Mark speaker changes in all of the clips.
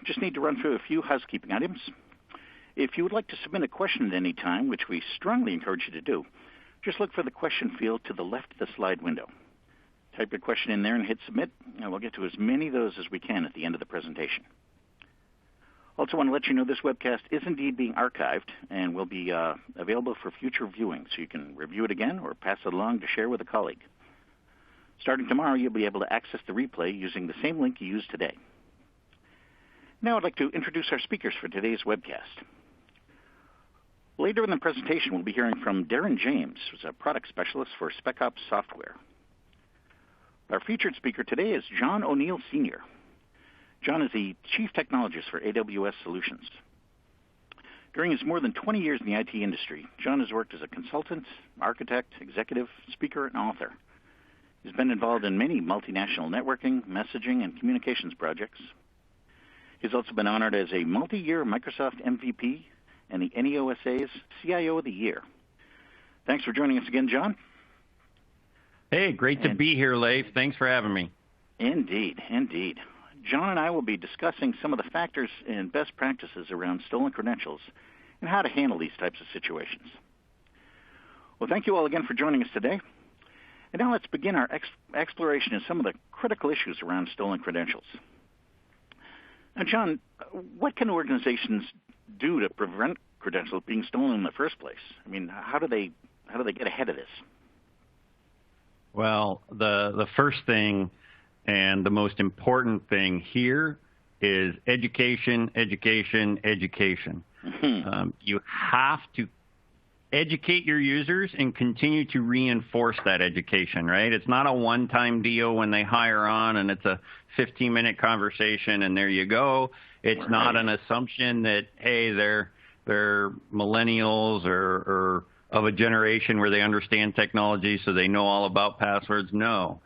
Speaker 1: Just need to run through a few housekeeping items. If you would like to submit a question at any time, which we strongly encourage you to do, just look for the question field to the left of the slide window. Type your question in there and hit submit, and we'll get to as many of those as we can at the end of the presentation. Also want to let you know this webcast is indeed being archived and will be available for future viewing, so you can review it again or pass it along to share with a colleague. Starting tomorrow, you'll be able to access the replay using the same link you used today. Now I'd like to introduce our speakers for today's webcast. Later in the presentation, we'll be hearing from Darren James, who's a product specialist for Specops software. Our featured speaker today is John O'Neill, Sr. John is the Chief Technologist for AWS Solutions. During his more than 20 years in the IT industry, John has worked as a consultant, architect, executive, speaker, and author. He's been involved in many multinational networking, messaging, and communications projects. He's also been honored as a multi-year Microsoft MVP and the NEOSA's CIO of the Year. Thanks for joining us again, John.
Speaker 2: Hey, great to be here, Leif. Thanks for having me.
Speaker 1: Indeed, indeed. John and I will be discussing some of the factors and best practices around stolen credentials and how to handle these types of situations. Well, thank you all again for joining us today. And now let's begin our exploration of some of the critical issues around stolen credentials. Now, John, what can organizations do to prevent credentials being stolen in the first place? I mean, how do they get ahead of this?
Speaker 2: Well, the first thing and the most important thing here is education, education, education. Mm-hmm. You have to educate your users and continue to reinforce that education, right? It's not a one-time deal when they hire on and it's a 15-minute conversation and there you go. It's right. Not an assumption that, hey, they're millennials or of a generation where they understand technology so they know all about passwords. No.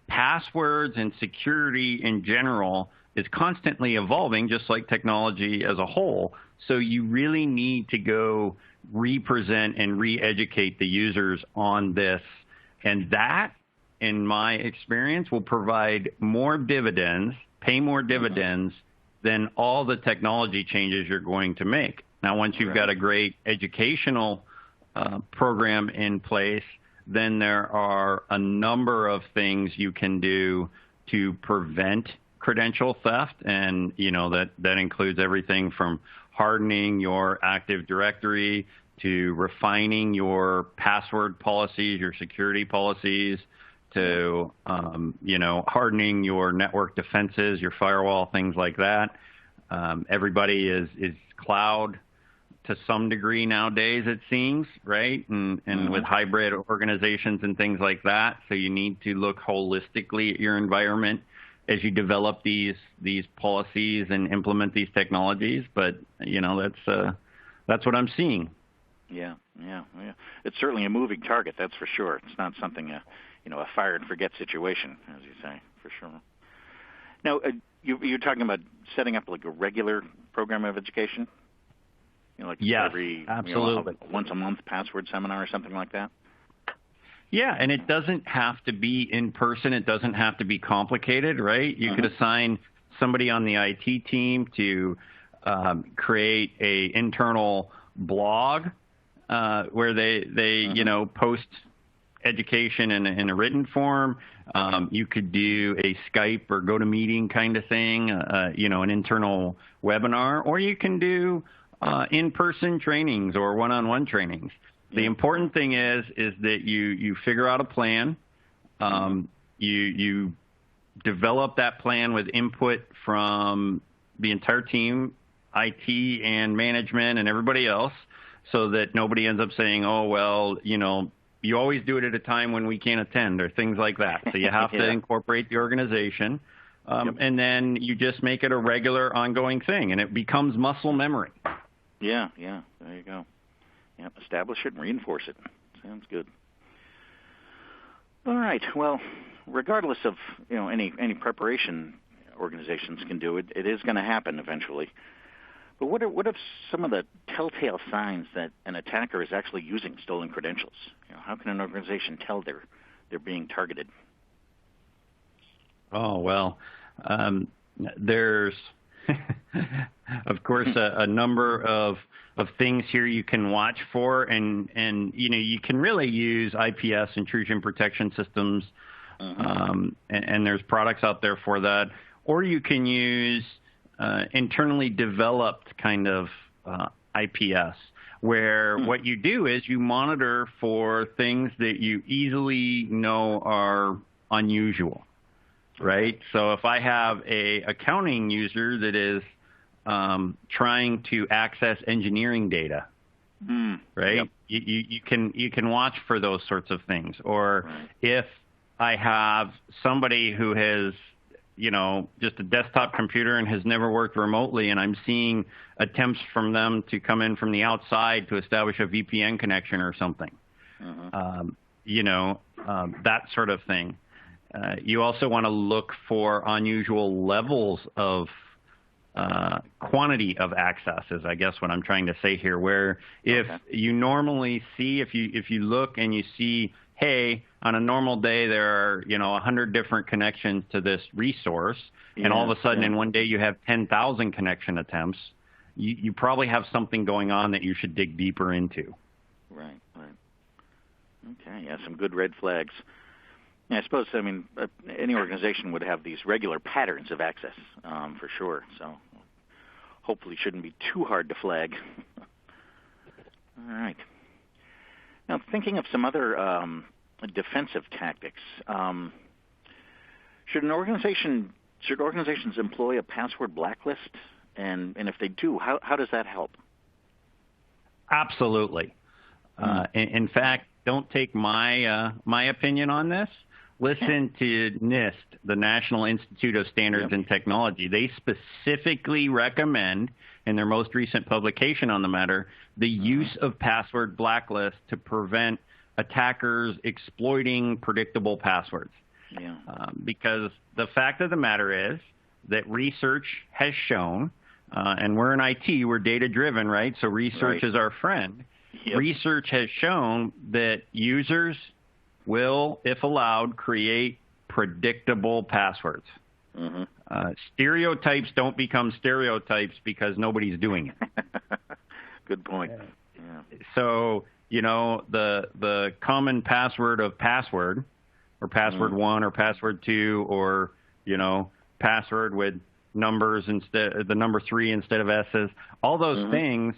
Speaker 2: Passwords and security in general is constantly evolving, just like technology as a whole. So you really need to go represent and re-educate the users on this. And that, in my experience, will provide more dividends, pay more dividends than all the technology changes you're going to make. Now, once you've got a great educational program in place, then there are a number of things you can do to prevent credential theft. And, you know, that includes everything from hardening your Active Directory to refining your password policies, your security policies, to, you know, hardening your network defenses, your firewall, things like that. Everybody is cloud to some degree nowadays, it seems, right? And with hybrid organizations and things like that. So you need to look holistically at your environment as you develop these policies and implement these technologies. But, you know, that's what I'm seeing.
Speaker 1: Yeah. It's certainly a moving target, that's for sure. It's not something, you know, a fire and forget situation, as you say, for sure. Now, you're talking about setting up like a regular program of education? You know, like every
Speaker 2: absolutely.
Speaker 1: Once a month password seminar or something like that?
Speaker 2: Yeah, and it doesn't have to be in person. It doesn't have to be complicated, right? You could assign somebody on the IT team to create a internal blog where they you know, post education in a written form. You could do a Skype or GoToMeeting kind of thing, you know, an internal webinar, or you can do in-person trainings or one-on-one trainings. The important thing is that you figure out a plan. You develop that plan with input from the entire team, IT and management and everybody else, so that nobody ends up saying, oh, well, you know, you always do it at a time when we can't attend or things like that. So you have to incorporate the organization. And then you just make it a regular ongoing thing, and it becomes muscle memory.
Speaker 1: Yeah, there you go. Yeah, establish it and reinforce it. Sounds good. All right. Well, regardless of, you know, any preparation organizations can do, it is going to happen eventually. But what are some of the telltale signs that an attacker is actually using stolen credentials? You know, how can an organization tell they're being targeted?
Speaker 2: Oh, well, there's Of course, a number of things here you can watch for, and you can really use IPS, intrusion protection systems, and there's products out there for that, or you can use internally developed kind of IPS, where what you do is you monitor for things that you easily know are unusual, right? So if I have a accounting user that is trying to access engineering data, right? Yep. You can watch for those sorts of things. Or if I have somebody who has, just a desktop computer and has never worked remotely, and I'm seeing attempts from them to come in from the outside to establish a VPN connection or something, that sort of thing. You also want to look for unusual levels of quantity of access is, I guess, what I'm trying to say here, where if you normally see, if you look and you see, hey, on a normal day there are 100 different connections to this resource, and all of a sudden in one day you have 10,000 connection attempts, you probably have something going on that you should dig deeper into.
Speaker 1: Right. Okay, yeah, some good red flags. Yeah, I suppose, any organization would have these regular patterns of access, for sure. So hopefully shouldn't be too hard to flag. All right. Now, thinking of some other defensive tactics, should organizations employ a password blacklist? And if they do, how does that help?
Speaker 2: Absolutely. In fact, don't take my opinion on this. Listen to NIST, the National Institute of Standards and Technology. They specifically recommend, in their most recent publication on the matter, the use of password blacklists to prevent attackers exploiting predictable passwords. Yeah. Because the fact of the matter is that research has shown, and we're in IT, we're data-driven, right? So research is our friend. Yep. Research has shown that users will, if allowed, create predictable passwords. Stereotypes don't become stereotypes because nobody's doing it.
Speaker 1: Good point. Yeah.
Speaker 2: So, the common password of password, or password 1 or password 2, or, password with numbers instead, the number 3 instead of S's, all those things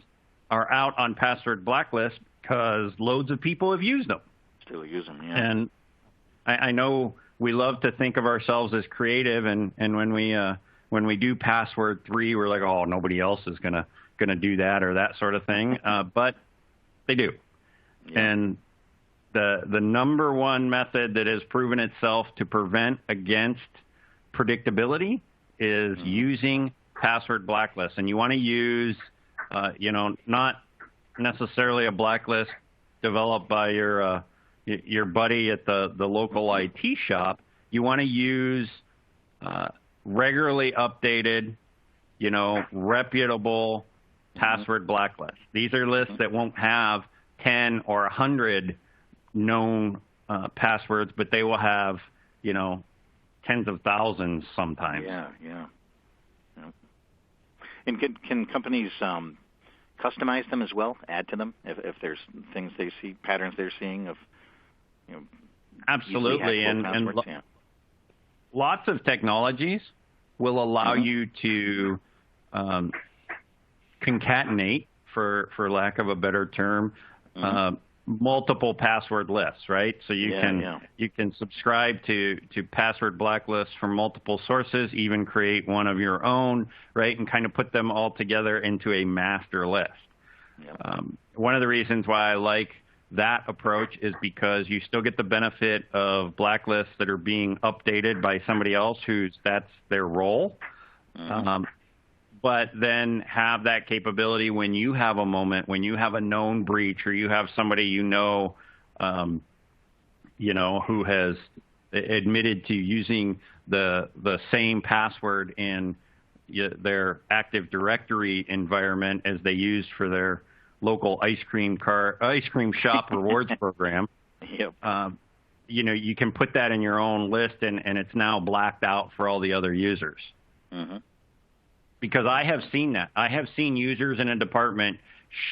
Speaker 2: are out on password blacklists because loads of people have used them.
Speaker 1: Still use them, yeah.
Speaker 2: And I know we love to think of ourselves as creative, and when we do password 3, we're like, oh, nobody else is gonna do that or that sort of thing, but they do. Yeah. And the number one method that has proven itself to prevent against predictability is using password blacklists. And you want to use, not necessarily a blacklist developed by your buddy at the local IT shop. You want to use regularly updated, reputable password blacklists. These are lists that won't have 10 or 100 known passwords, but they will have, tens of thousands sometimes.
Speaker 1: Yeah. And can companies customize them as well, add to them if there's things they see, patterns they're seeing of,
Speaker 2: absolutely, and lots of technologies will allow you to concatenate, for lack of a better term, multiple password lists, right? So you can subscribe to password blacklists from multiple sources, even create one of your own, right, and kind of put them all together into a master list. Yep. One of the reasons why I like that approach is because you still get the benefit of blacklists that are being updated by somebody else that's their role. But then have that capability when you have a moment, when you have a known breach, or you have somebody who has admitted to using the same password in their Active Directory environment as they used for their local ice cream shop rewards program.
Speaker 1: Yep.
Speaker 2: You can put that in your own list, and it's now blacked out for all the other users. because I have seen that. I have seen users in a department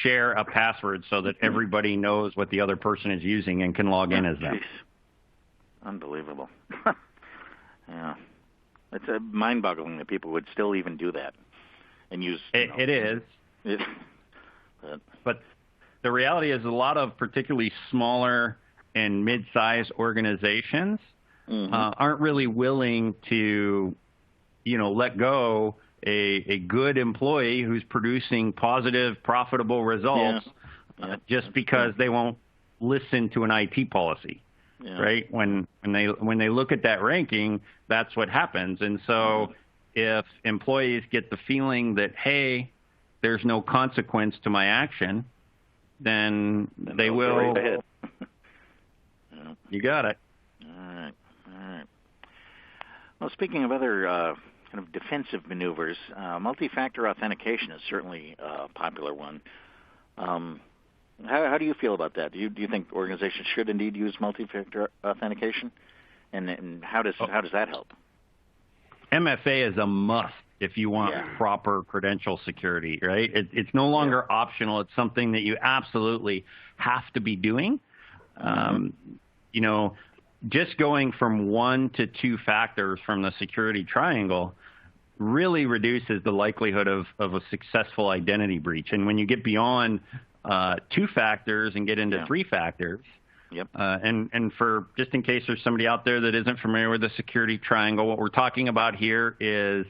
Speaker 2: share a password so that everybody knows what the other person is using and can log in as them.
Speaker 1: Unbelievable. Yeah. It's mind-boggling that people would still even do that and use...
Speaker 2: It is. But the reality is a lot of particularly smaller and mid-sized organizations aren't really willing to, let go a good employee who's producing positive, profitable results just because they won't listen to an IT policy, right? When they look at that ranking, that's what happens. And so if employees get the feeling that, hey, there's no consequence to my action, then they will.
Speaker 1: Right ahead.
Speaker 2: You got it.
Speaker 1: All right. Well, speaking of other kind of defensive maneuvers, multi-factor authentication is certainly a popular one. How do you feel about that? Do you think organizations should indeed use multi-factor authentication, and how does that help?
Speaker 2: MFA is a must if you want proper credential security, right? It's no longer optional. It's something that you absolutely have to be doing. Just going from 1 to 2 factors from the security triangle really reduces the likelihood of a successful identity breach. And when you get beyond 2 factors and get into 3 factors, and for just in case there's somebody out there that isn't familiar with the security triangle, what we're talking about here is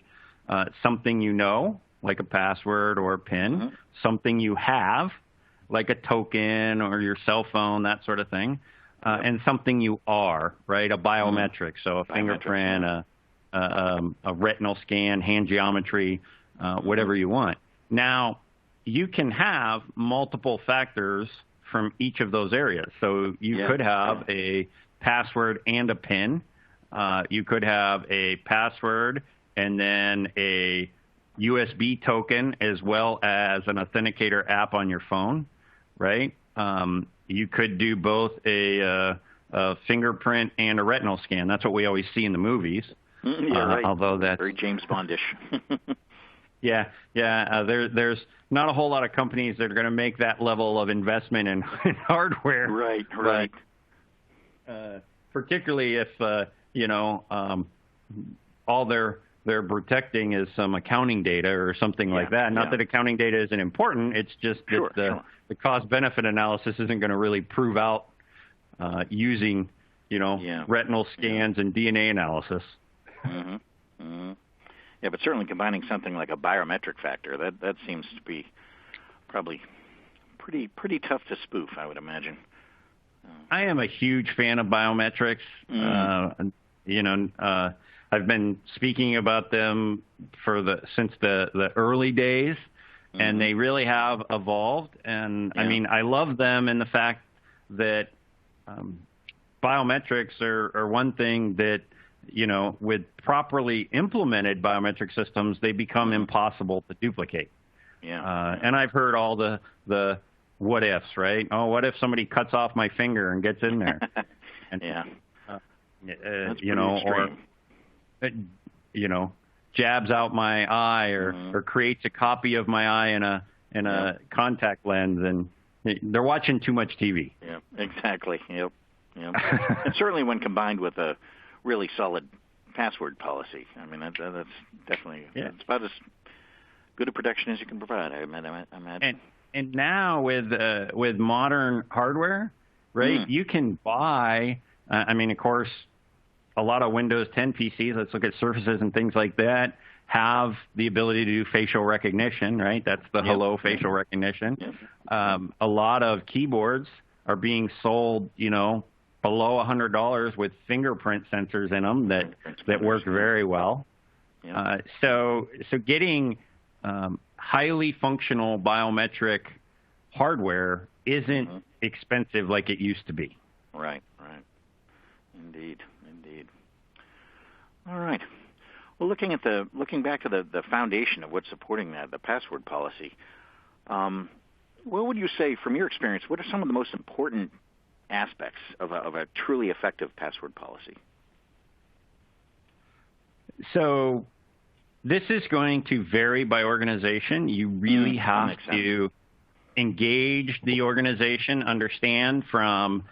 Speaker 2: something like a password or a PIN, something you have, like a token or your cell phone, that sort of thing, and something you are, right, a biometric, so a fingerprint, a retinal scan, hand geometry, whatever you want. Now, you can have multiple factors from each of those areas. So you could have a password and a PIN. You could have a password and then a USB token as well as an authenticator app on your phone, right? You could do both a fingerprint and a retinal scan. That's what we always see in the movies.
Speaker 1: Right.
Speaker 2: Although that's
Speaker 1: very James Bondish.
Speaker 2: There's not a whole lot of companies that are going to make that level of investment in hardware.
Speaker 1: Right.
Speaker 2: Particularly if all they're protecting is some accounting data or something like that. Not that accounting data isn't important. It's just that the cost-benefit analysis isn't going to really prove out using retinal scans and DNA analysis.
Speaker 1: Yeah, but certainly combining something like a biometric factor, that seems to be probably pretty tough to spoof, I would imagine.
Speaker 2: I am a huge fan of biometrics. I've been speaking about them since the early days, and they really have evolved. And I mean, I love them in the fact that biometrics are one thing that, with properly implemented biometric systems, they become impossible to duplicate. And I've heard all the what ifs, right? Oh, what if somebody cuts off my finger and gets in there? And,
Speaker 1: That's
Speaker 2: jabs out my eye or creates a copy of my eye in a contact lens, and they're watching too much TV.
Speaker 1: Yeah, exactly. Yep. And certainly when combined with a really solid password policy. I mean, that's definitely it's about as good a protection as you can provide, I imagine.
Speaker 2: And now with modern hardware, right, you can buy, of course, a lot of Windows 10 PCs, let's look at Surfaces and things like that, have the ability to do facial recognition, right? That's the hello facial recognition. A lot of keyboards are being sold, below $100 with fingerprint sensors in them that work very well. So getting highly functional biometric hardware isn't expensive like it used to be.
Speaker 1: Right. Indeed. All right. Well, looking back to the foundation of what's supporting that, the password policy, what would you say, from your experience, what are some of the most important aspects of a truly effective password policy?
Speaker 2: So This is going to vary by organization. You really have to engage the organization, understand from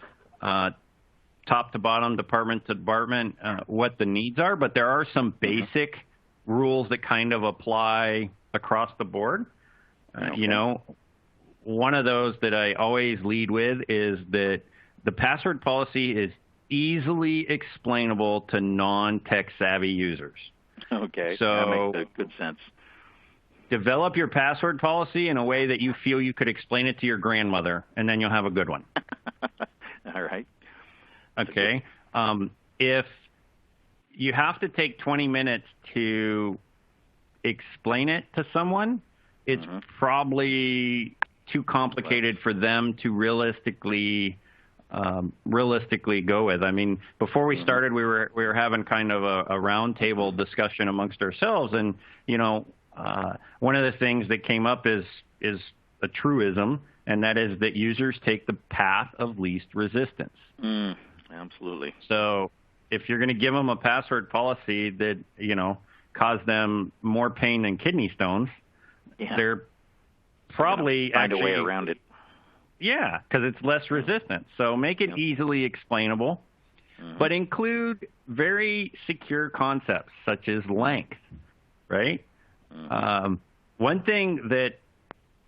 Speaker 2: top to bottom, department to department, what the needs are. But there are some basic rules that kind of apply across the board. You know, one of those that I always lead with is that the password policy is easily explainable to non-tech savvy users.
Speaker 1: Okay,
Speaker 2: so
Speaker 1: that makes good sense.
Speaker 2: Develop your password policy in a way that you feel you could explain it to your grandmother, and then you'll have a good one.
Speaker 1: All right.
Speaker 2: Okay. If you have to take 20 minutes to explain it to someone, it's probably too complicated for them to realistically go with. I mean, before we started, we were having kind of a roundtable discussion amongst ourselves, and you know, one of the things that came up is a truism, and that is that users take the path of least resistance.
Speaker 1: Absolutely.
Speaker 2: So if you're going to give them a password policy that, you know, cause them more pain than kidney stones, they're probably
Speaker 1: find a way around it.
Speaker 2: Yeah, because it's less resistant. So make it easily explainable, but include very secure concepts such as length, right? One thing that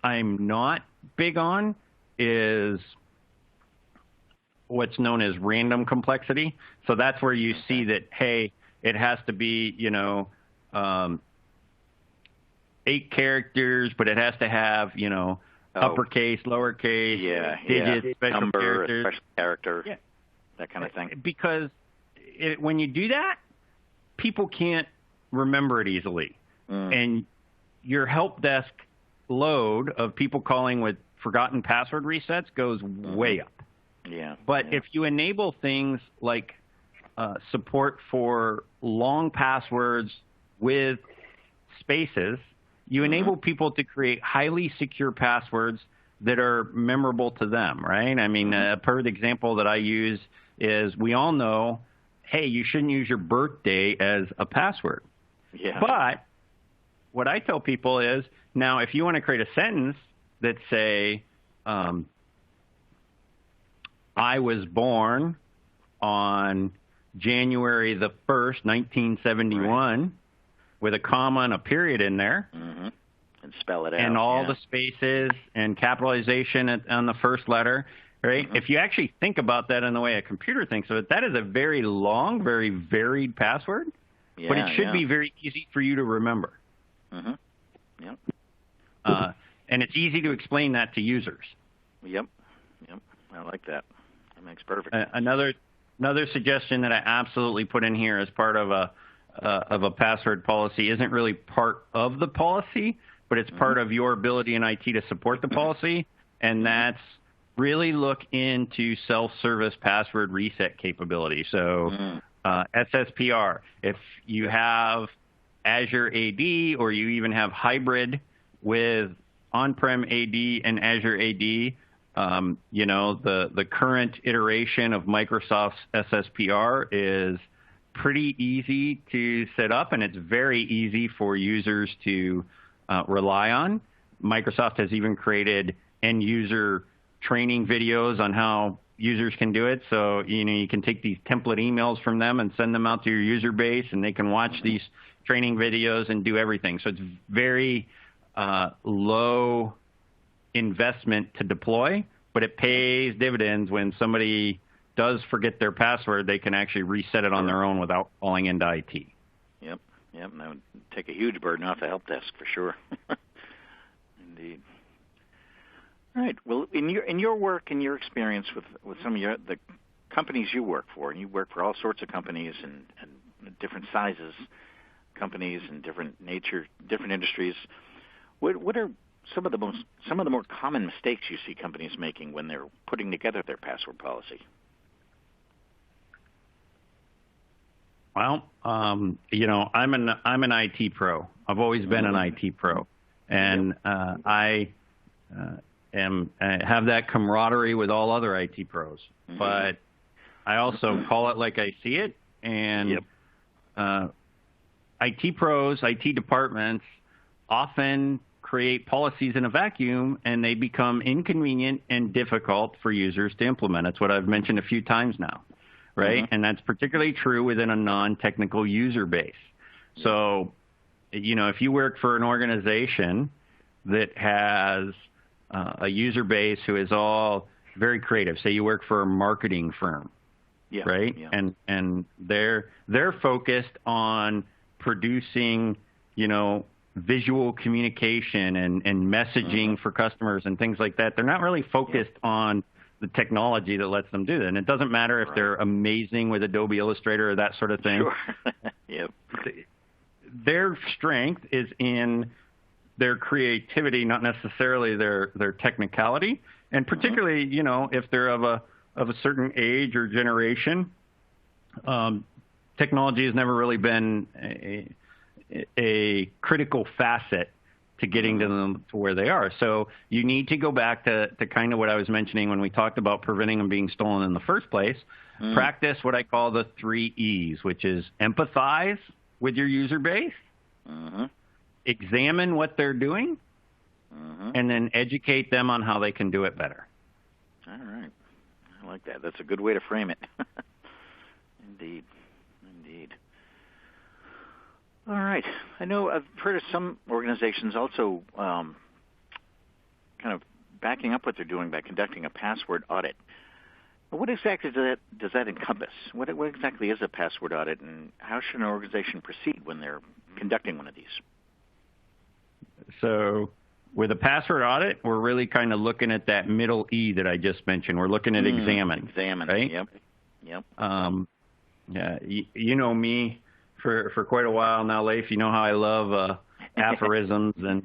Speaker 2: I'm not big on is what's known as random complexity. So that's where you see that, hey, it has to be, you know, 8 characters, but it has to have, you know, uppercase, lowercase, digits, special
Speaker 1: number,
Speaker 2: characters.
Speaker 1: special character, that kind of thing.
Speaker 2: Because when you do that, people can't remember it easily. And your help desk load of people calling with forgotten password resets goes way up. But if you enable things like support for long passwords with spaces, you enable people to create highly secure passwords that are memorable to them, right? I mean, a perfect example that I use is we all know, hey, you shouldn't use your birthday as a password. But what I tell people is, now if you want to create a sentence that say, I was born on January the 1st, 1971, with a comma and a period in there.
Speaker 1: And spell it out.
Speaker 2: And all the spaces and capitalization on the first letter, right? If you actually think about that in the way a computer thinks of it, that is a very long, very varied password, but it should be very easy for you to remember. And it's easy to explain that to users.
Speaker 1: I like that. That makes perfect.
Speaker 2: Another suggestion that I absolutely put in here as part of a password policy isn't really part of the policy, but it's part of your ability in IT to support the policy, and that's really look into self-service password reset capability. So SSPR, if you have Azure AD or you even have hybrid with on-prem AD and Azure AD, you know, the current iteration of Microsoft's SSPR is pretty easy to set up, and it's very easy for users to rely on. Microsoft has even created end-user training videos on how users can do it. So, you know, you can take these template emails from them and send them out to your user base, and they can watch these training videos and do everything. So it's very low investment to deploy, but it pays dividends when somebody does forget their password. They can actually reset it on their own without calling into IT.
Speaker 1: And that would take a huge burden off the help desk for sure. Indeed. All right. Well, in your work and your experience with some of the companies you work for, and you work for all sorts of companies and different sizes, companies and different nature, different industries, what are some of the more common mistakes you see companies making when they're putting together their password policy?
Speaker 2: Well, you know, I'm an IT pro. I've always been an IT pro, and I have that camaraderie with all other IT pros. But I also call it like I see it, and IT pros, IT departments often create policies in a vacuum, and they become inconvenient and difficult for users to implement. That's what I've mentioned a few times now, right? And that's particularly true within a non-technical user base. So, if you work for an organization that has a user base who is all very creative, say you work for a marketing firm, right? And they're focused on producing, visual communication and messaging for customers and things like that. They're not really focused on the technology that lets them do that. And it doesn't matter if they're amazing with Adobe Illustrator or that sort of thing. Their strength is in their creativity, not necessarily their technicality. And particularly, if they're of a certain age or generation, technology has never really been a critical facet to getting to them to where they are. So you need to go back to kind of what I was mentioning when we talked about preventing them being stolen in the first place. Practice what I call the 3 E's, which is empathize with your user base, examine what they're doing, and then educate them on how they can do it better.
Speaker 1: All right. I like that. That's a good way to frame it. Indeed. All right. I know I've heard of some organizations also kind of backing up what they're doing by conducting a password audit. But what exactly does that encompass? What exactly is a password audit, and how should an organization proceed when they're conducting one of these?
Speaker 2: So with a password audit, we're really kind of looking at that middle E that I just mentioned. We're looking at examine.
Speaker 1: Examine,
Speaker 2: right?
Speaker 1: Yep.
Speaker 2: Yeah, you know me for quite a while now, Leif. You know how I love aphorisms and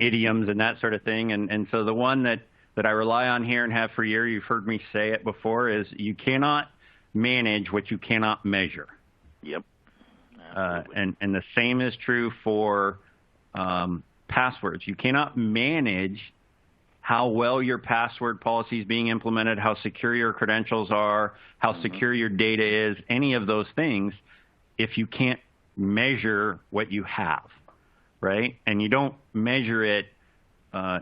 Speaker 2: idioms and that sort of thing. And so the one that I rely on here and have for years, you've heard me say it before, is you cannot manage what you cannot measure.
Speaker 1: Yep.
Speaker 2: And the same is true for passwords. You cannot manage how well your password policy is being implemented, how secure your credentials are, how secure your data is, any of those things, if you can't measure what you have, right? And you don't measure it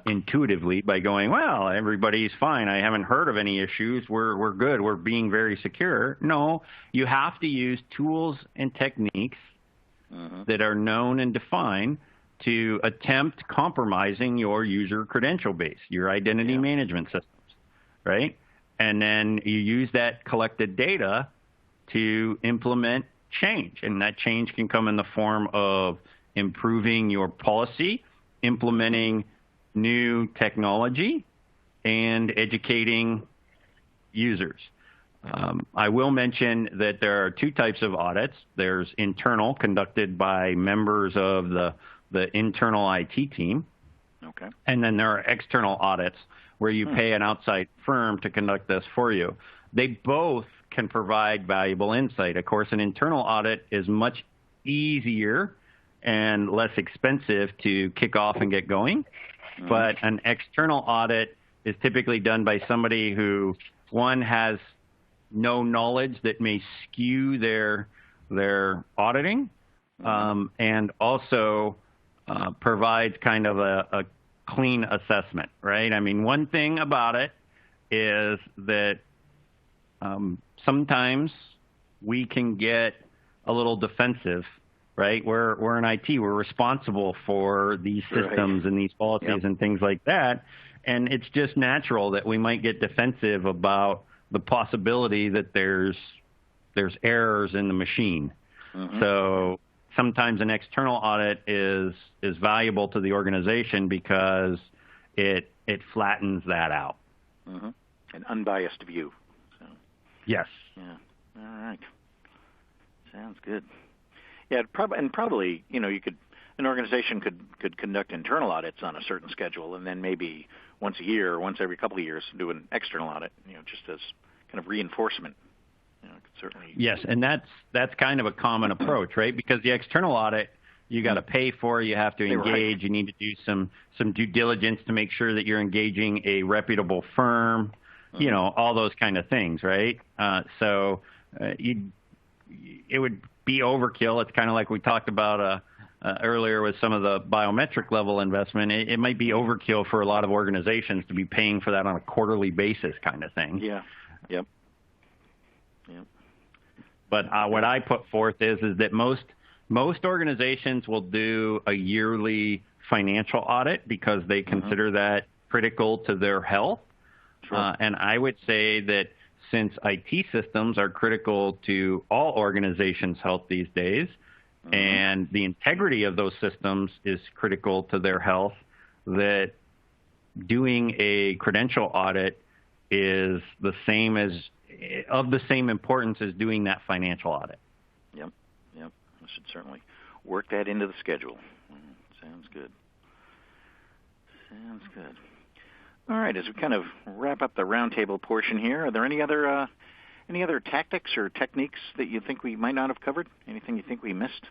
Speaker 2: intuitively by going, well, everybody's fine. I haven't heard of any issues. We're good. We're being very secure. No, you have to use tools and techniques that are known and defined to attempt compromising your user credential base, your identity management systems, right? And then you use that collected data to implement change. And that change can come in the form of improving your policy, implementing new technology, and educating users. I will mention that there are 2 types of audits. There's internal, conducted by members of the internal IT team.
Speaker 1: Okay.
Speaker 2: And then there are external audits where you pay an outside firm to conduct this for you. They both can provide valuable insight. Of course, an internal audit is much easier and less expensive to kick off and get going. But an external audit is typically done by somebody who, one, has no knowledge that may skew their auditing, and also provides kind of a clean assessment, right? I mean, one thing about it is that sometimes we can get a little defensive, right? We're in IT. We're responsible for these systems and these policies and things like that. And it's just natural that we might get defensive about the possibility that there's errors in the machine. So sometimes an external audit is valuable to the organization because it flattens that out.
Speaker 1: An unbiased view. So.
Speaker 2: Yes.
Speaker 1: Yeah. All right. Sounds good. Yeah, probably, an organization could conduct internal audits on a certain schedule, and then maybe once a year, or once every couple of years, do an external audit, just as kind of reinforcement. Certainly.
Speaker 2: Yes, and that's kind of a common approach, right? Because the external audit, you got to pay for, you have to engage, you need to do some due diligence to make sure that you're engaging a reputable firm, all those kind of things, right? So it would be overkill. It's kind of like we talked about earlier with some of the biometric level investment. It might be overkill for a lot of organizations to be paying for that on a quarterly basis kind of thing.
Speaker 1: Yeah. Yep.
Speaker 2: But what I put forth is that most organizations will do a yearly financial audit because they consider that critical to their health.
Speaker 1: Sure.
Speaker 2: And I would say that since IT systems are critical to all organizations' health these days, and the integrity of those systems is critical to their health, that doing a credential audit is of the same importance as doing that financial audit.
Speaker 1: Yep. I should certainly work that into the schedule. Sounds good. All right, as we kind of wrap up the roundtable portion here, are there any other tactics or techniques that you think we might not have covered? Anything you think we missed?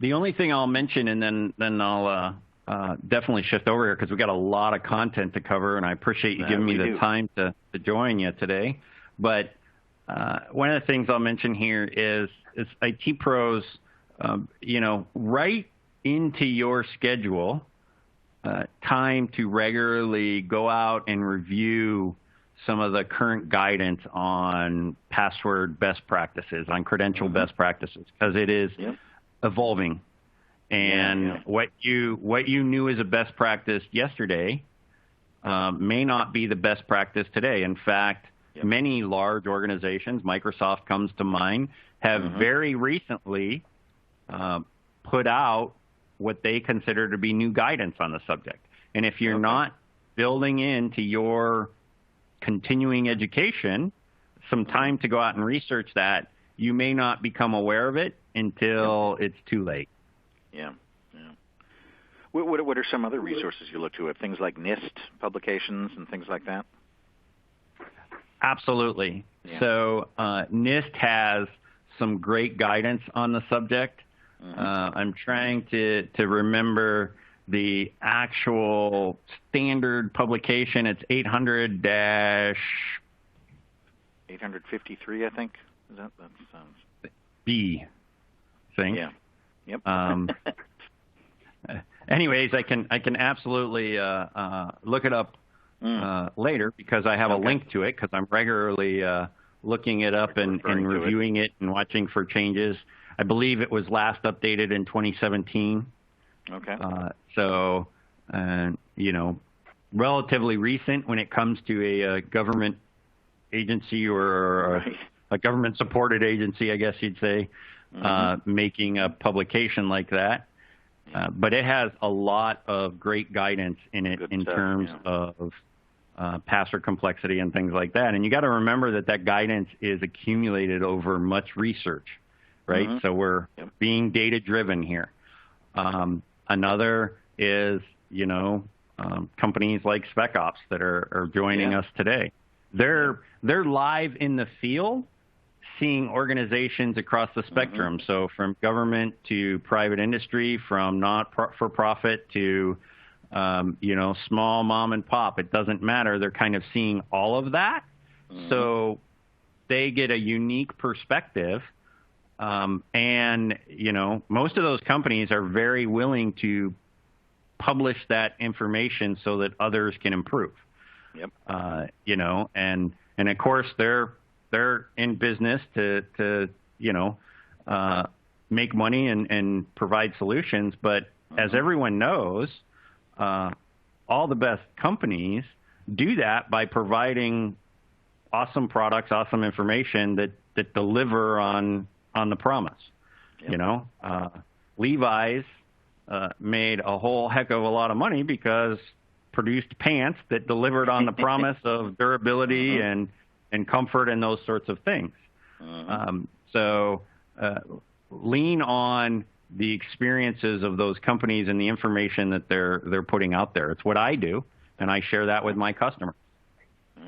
Speaker 2: The only thing I'll mention, and then I'll definitely shift over here because we've got a lot of content to cover, and I appreciate you giving me the time to join you today. But one of the things I'll mention here is IT pros, write into your schedule time to regularly go out and review some of the current guidance on password best practices, on credential best practices, because it is evolving. And what you knew as a best practice yesterday may not be the best practice today. In fact, many large organizations, Microsoft comes to mind, have very recently put out what they consider to be new guidance on the subject. And if you're not building into your continuing education some time to go out and research that, you may not become aware of it until it's too late.
Speaker 1: Yeah. What are some other resources you look to? Have things like NIST publications and things like that?
Speaker 2: Absolutely. Yeah. So NIST has some great guidance on the subject. I'm trying to remember the actual standard publication. It's
Speaker 1: 800-853, I think. That sounds
Speaker 2: B, I think.
Speaker 1: Yeah. Yep.
Speaker 2: Anyways, I can absolutely look it up later because I have a link to it because I'm regularly looking it up and reviewing it and watching for changes. I believe it was last updated in 2017.
Speaker 1: Okay.
Speaker 2: So, relatively recent when it comes to a government agency or a government-supported agency, I guess you'd say, making a publication like that. But it has a lot of great guidance in it in terms of password complexity and things like that. And you got to remember that guidance is accumulated over much research, right? So we're being data-driven here. Another is, companies like Specops that are joining us today. They're live in the field, seeing organizations across the spectrum. So from government to private industry, from not-for-profit to, small mom and pop. It doesn't matter. They're kind of seeing all of that. So they get a unique perspective. And, most of those companies are very willing to publish that information so that others can improve. Yep. And of course they're in business to make money and provide solutions. But as everyone knows, all the best companies do that by providing awesome products, awesome information that deliver on the promise. Yep. Levi's made a whole heck of a lot of money because produced pants that delivered on the promise of durability and comfort and those sorts of things. So lean on the experiences of those companies and the information that they're putting out there. It's what I do, and I share that with my customers.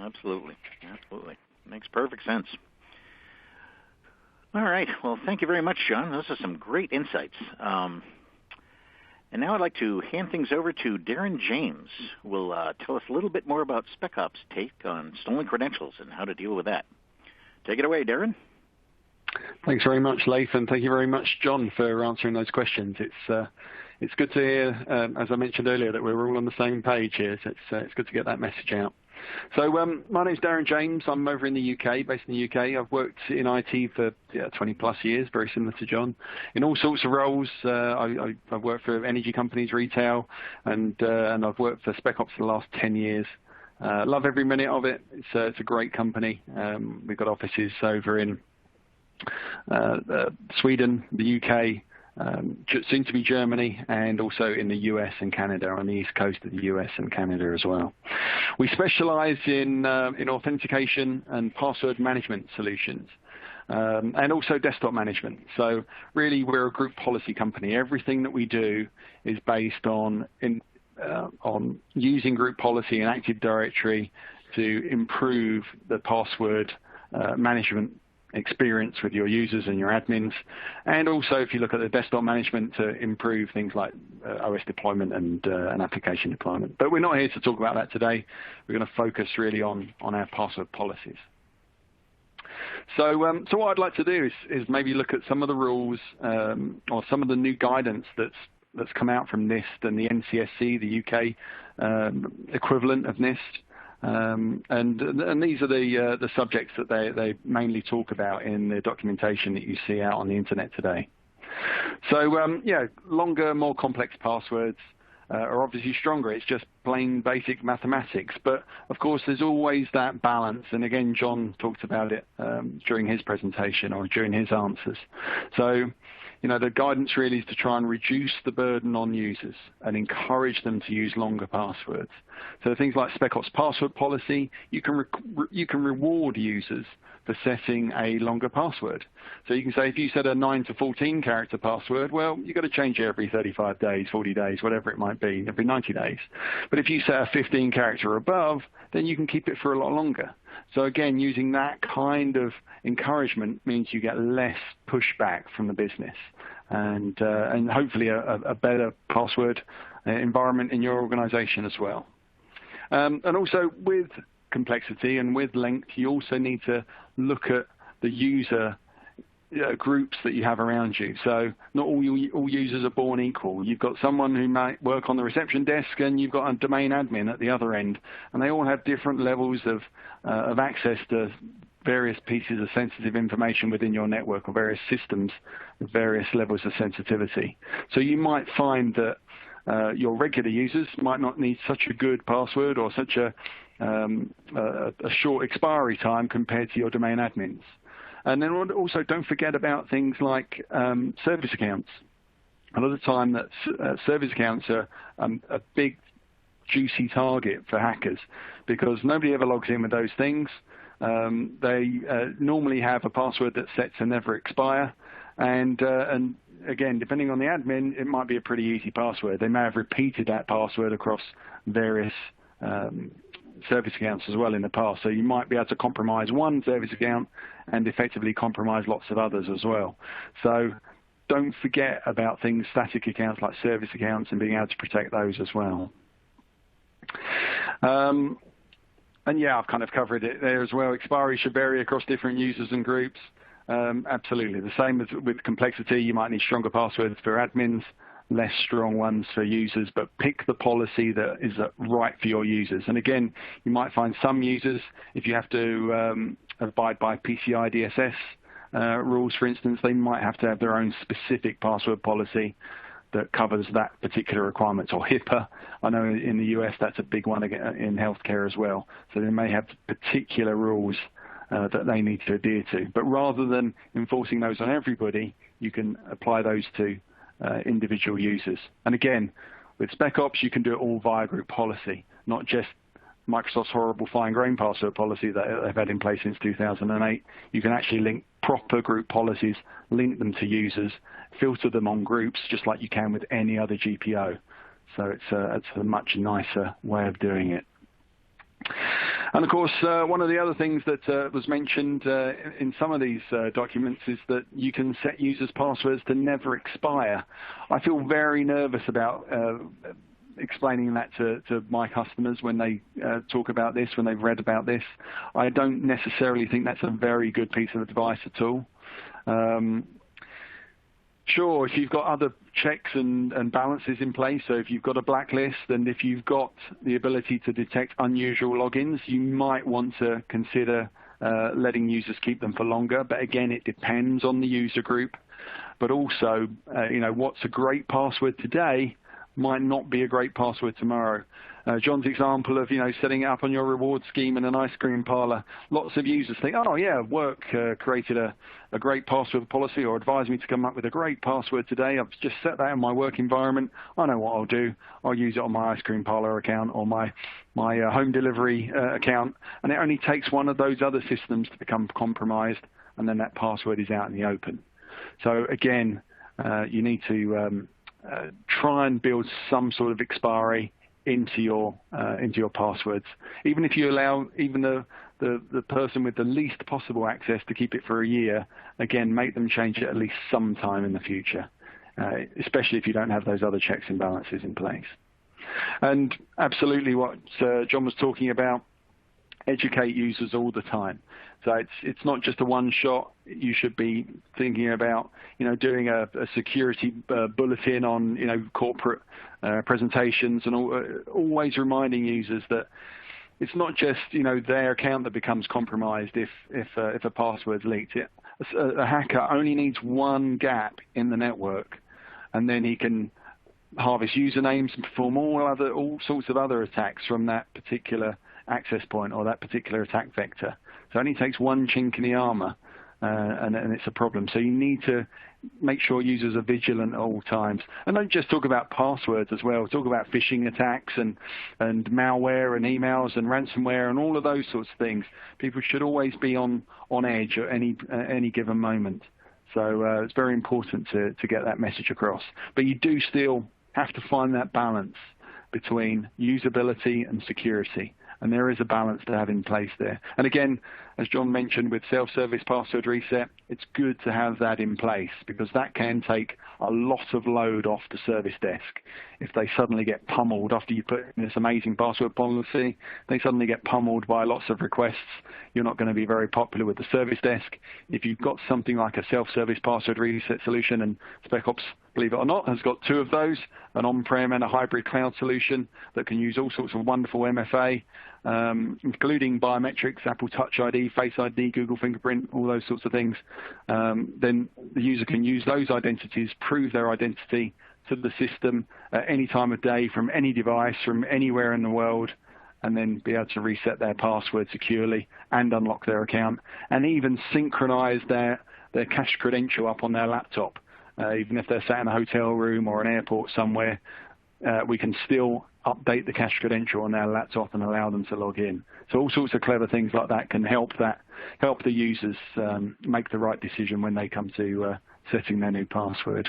Speaker 1: Absolutely. Makes perfect sense. All right. Well, thank you very much, John. Those are some great insights. And now I'd like to hand things over to Darren James, who will tell us a little bit more about Specops' take on stolen credentials and how to deal with that. Take it away, Darren.
Speaker 3: Thanks very much, Leif, and thank you very much, John, for answering those questions. It's good to hear, as I mentioned earlier, that we're all on the same page here. So it's good to get that message out. So my name's Darren James. I'm over in the UK, based in the UK. I've worked in IT for 20 plus years, very similar to John, in all sorts of roles. I've worked for energy companies, retail, and I've worked for Specops for the last 10 years. Love every minute of it. It's a great company. We've got offices over in Sweden, the UK, soon to be Germany, and also in the US and Canada, on the east coast of the US and Canada as well. We specialize in authentication and password management solutions, and also desktop management. So really, we're a group policy company. Everything that we do is based on using group policy and Active Directory to improve the password management experience with your users and your admins, and also if you look at the desktop management, to improve things like OS deployment and application deployment. But we're not here to talk about that today. We're going to focus really on our password policies. So what I'd like to do is maybe look at some of the rules or some of the new guidance that's come out from NIST and the NCSC, the UK equivalent of NIST. And these are the subjects that they mainly talk about in the documentation that you see out on the internet today. So longer, more complex passwords are obviously stronger. It's just plain basic mathematics. But of course, there's always that balance. And again, John talked about it during his presentation or during his answers. So the guidance really is to try and reduce the burden on users and encourage them to use longer passwords. So things like Specops password policy, you can reward users for setting a longer password. So you can say if you set a 9 to 14 character password, well, you've got to change it every 35 days, 40 days, whatever it might be, every 90 days. But if you set a 15 character above, then you can keep it for a lot longer. So again, using that kind of encouragement means you get less pushback from the business, and hopefully a better password environment in your organization as well. And also with complexity and with length, you also need to look at the user groups that you have around you. So not all users are born equal. You've got someone who might work on the reception desk, and you've got a domain admin at the other end, and they all have different levels of access to various pieces of sensitive information within your network, or various systems with various levels of sensitivity. So you might find that your regular users might not need such a good password or such a short expiry time compared to your domain admins. And then also don't forget about things like service accounts. A lot of the time that service accounts are a big, juicy target for hackers, because nobody ever logs in with those things. They normally have a password that's set to never expire. And again, depending on the admin, it might be a pretty easy password. They may have repeated that password across various service accounts as well in the past. So you might be able to compromise one service account and effectively compromise lots of others as well. So don't forget about things, static accounts like service accounts, and being able to protect those as well. And yeah, I've kind of covered it there as well. Expiry should vary across different users and groups. Absolutely. The same as with complexity, you might need stronger passwords for admins, less strong ones for users, but pick the policy that is right for your users. And again, you might find some users, if you have to abide by PCI DSS rules, for instance, they might have to have their own specific password policy that covers that particular requirement, or HIPAA. I know in the US that's a big one in healthcare as well. So they may have particular rules that they need to adhere to. But rather than enforcing those on everybody, you can apply those to individual users. And again, with Specops, you can do it all via group policy, not just Microsoft's horrible fine-grained password policy that they've had in place since 2008. You can actually link proper group policies, link them to users, filter them on groups, just like you can with any other GPO. So it's a much nicer way of doing it. And of course, one of the other things that was mentioned in some of these documents is that you can set users' passwords to never expire. I feel very nervous about explaining that to my customers when they talk about this, when they've read about this. I don't necessarily think that's a very good piece of advice at all. Sure, if you've got other checks and balances in place, so if you've got a blacklist and if you've got the ability to detect unusual logins, you might want to consider letting users keep them for longer. But again, it depends on the user group. But also, what's a great password today might not be a great password tomorrow. John's example of, setting it up on your reward scheme in an ice cream parlor. Lots of users think, oh yeah, work created a great password policy or advised me to come up with a great password today. I've just set that in my work environment. I know what I'll do. I'll use it on my ice cream parlor account or my home delivery account. And it only takes one of those other systems to become compromised, and then that password is out in the open. So again, you need to try and build some sort of expiry into your passwords. Even if you allow even the person with the least possible access to keep it for a year, again, make them change it at least sometime in the future, especially if you don't have those other checks and balances in place. And absolutely what John was talking about, educate users all the time. So it's not just a one shot. You should be thinking about, doing a security bulletin on, corporate presentations, and always reminding users that it's not just, their account that becomes compromised if a password's leaked. A hacker only needs one gap in the network, and then he can harvest usernames and perform all sorts of other attacks from that particular access point or that particular attack vector. So it only takes one chink in the armor, and it's a problem. So you need to make sure users are vigilant at all times. And don't just talk about passwords as well. Talk about phishing attacks and malware and emails and ransomware and all of those sorts of things. People should always be on edge at any given moment. So it's very important to get that message across. But you do still have to find that balance between usability and security. And there is a balance to have in place there. And again, as John mentioned with self-service password reset, it's good to have that in place because that can take a lot of load off the service desk. If they suddenly get pummeled after you put in this amazing password policy, they suddenly get pummeled by lots of requests. You're not going to be very popular with the service desk. If you've got something like a self-service password reset solution, and Specops, believe it or not, has got two of those, an on-prem and a hybrid cloud solution that can use all sorts of wonderful MFA, including biometrics, Apple Touch ID, Face ID, Google Fingerprint, all those sorts of things, then the user can use those identities, prove their identity to the system at any time of day from any device, from anywhere in the world, and then be able to reset their password securely and unlock their account, and even synchronize their cache credential up on their laptop. Even if they're sat in a hotel room or an airport somewhere, we can still update the cache credential on their laptop and allow them to log in. So all sorts of clever things like that can help the users make the right decision when they come to setting their new password.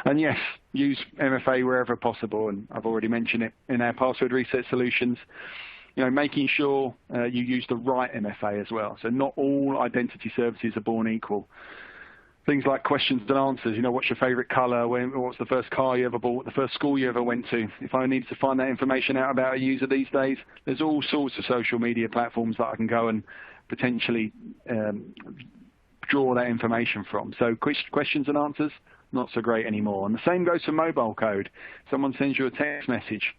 Speaker 3: And yes, use MFA wherever possible, and I've already mentioned it in our password reset solutions. Making sure you use the right MFA as well. So not all identity services are born equal. Things like questions and answers, what's your favorite color, what's the first car you ever bought, the first school you ever went to. If I need to find that information out about a user these days, there's all sorts of social media platforms that I can go and potentially draw that information from. So questions and answers, not so great anymore. And the same goes for mobile code. Someone sends you a text message.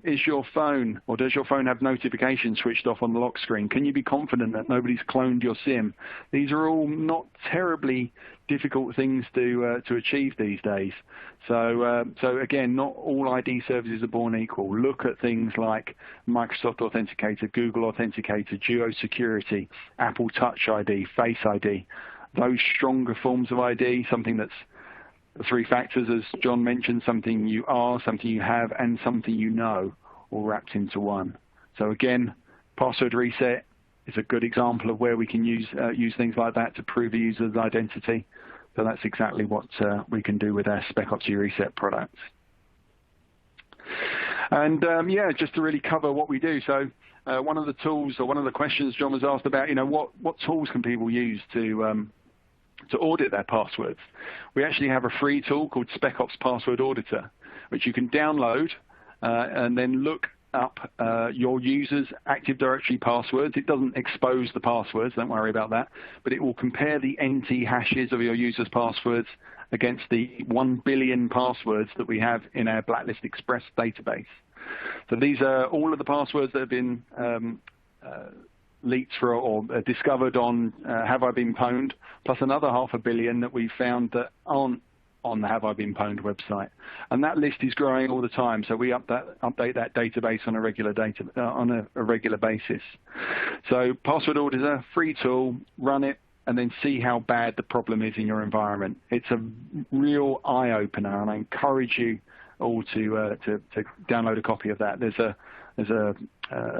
Speaker 3: Is your phone, or does your phone have notifications switched off on the lock screen? Can you be confident that nobody's cloned your SIM? These are all not terribly difficult things to achieve these days. So again, not all ID services are born equal. Look at things like Microsoft Authenticator, Google Authenticator, Duo Security, Apple Touch ID, Face ID. Those stronger forms of ID, something that's the three factors, as John mentioned, something you are, something you have, and something you know, all wrapped into one. So again, password reset is a good example of where we can use things like that to prove a user's identity. So that's exactly what we can do with our Specops Reset products. And just to really cover what we do. So one of the tools, or one of the questions John was asked about, what tools can people use to audit their passwords? We actually have a free tool called Specops Password Auditor, which you can download and then look up your users' Active Directory passwords. It doesn't expose the passwords, don't worry about that, but it will compare the NT hashes of your users' passwords against the 1 billion passwords that we have in our Blacklist Express database. So these are all of the passwords that have been leaked for or discovered on Have I Been Pwned, plus another 500 million that we found that aren't on the Have I Been Pwned website. And that list is growing all the time, so we update that database on a regular basis. So Password Auditor, free tool, run it, and then see how bad the problem is in your environment. It's a real eye-opener, and I encourage you all to download a copy of that. There's a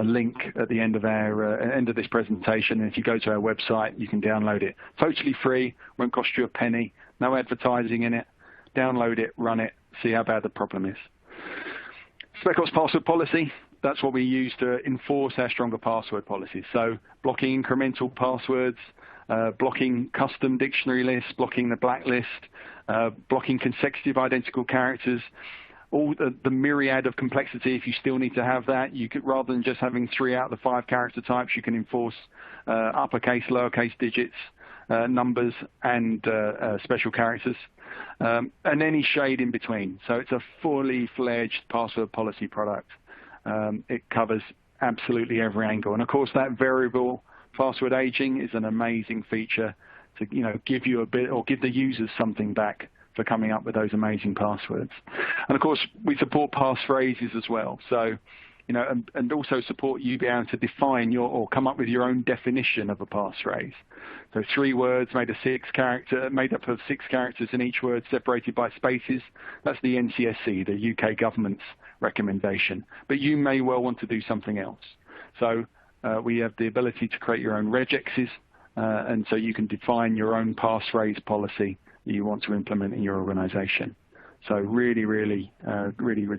Speaker 3: link at the end of this presentation, and if you go to our website, you can download it. Totally free, won't cost you a penny, no advertising in it. Download it, run it, see how bad the problem is. Specops password policy, that's what we use to enforce our stronger password policies. So blocking incremental passwords, blocking custom dictionary lists, blocking the blacklist, blocking consecutive identical characters, all the myriad of complexity. If you still need to have that, you could, rather than just having 3 out of the 5 character types, you can enforce uppercase, lowercase digits, numbers, and special characters, and any shade in between. So it's a fully fledged password policy product. It covers absolutely every angle, and of course that variable password aging is an amazing feature to give you a bit, or give the users something back for coming up with those amazing passwords. And of course we support passphrases as well. So and also support you being able to define or come up with your own definition of a passphrase. So 3 words made up of 6 characters in each word, separated by spaces. That's the NCSC, the UK government's recommendation. But you may well want to do something else. So we have the ability to create your own regexes, and so you can define your own passphrase policy that you want to implement in your organization. So really, really